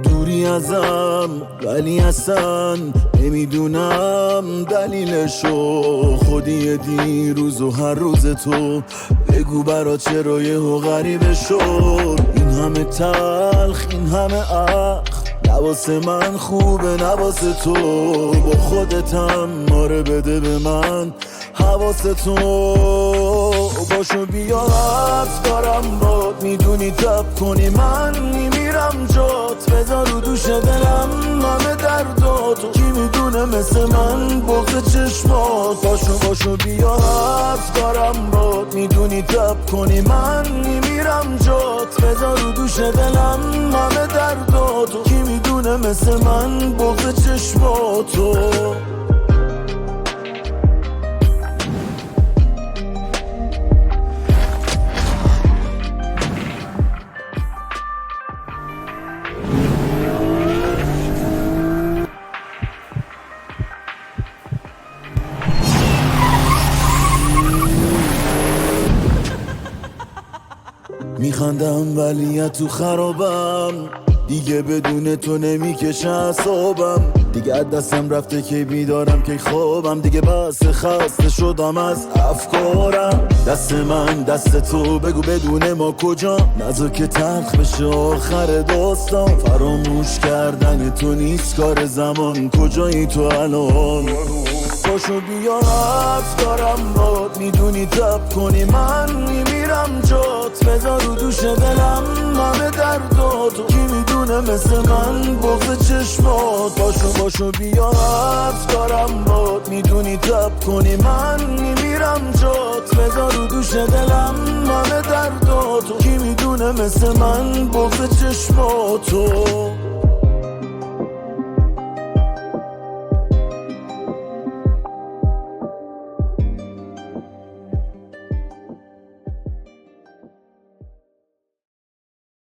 دوری ازم ولی اصلا نمیدونم دلیلشو، خودی دیروز و هر روز تو بگو برا چرا یهو غریبه شد. این همه تلخ این همه اخ نواسه من خوبه نواسه تو، با خودتم ماره بده به من حواسه تو. باشو بیا حرف دارم باد، میدونی تب کنی من میمیرم جات، بذار رو دوش دلم همه دردات، کی میدونه مثل من بغض چشمات. باشو بیا حرف دارم باد، میدونی تب کنی من میمیرم جات، بذار رو دوش دلم همه دردات، کی میدونه مثل من بغض چشماتو. میخندم ولی تو خرابم، دیگه بدون تو نمیکشه اعصابم، دیگه از دستم رفته که بیدارم که خوابم، دیگه بس خسته شدم از افکارم. دست من دست تو بگو بدون ما کجا، نذار که تلخ بشه آخر داستان، فراموش کردن تو نیست کار زمان، کجایی تو الان؟ باشو بیا حرف دارم باد، میدونی تب کنی من میمیرم جات، بذار رو دوش دلم همه دردات، کی میدونه مثل من بغض چشمات. باشو بیا حرف دارم باد، میدونی تب کنی من میمیرم جات، بذار رو دوش دلم همه دردات، کی میدونه مثل من بغض چشماتو.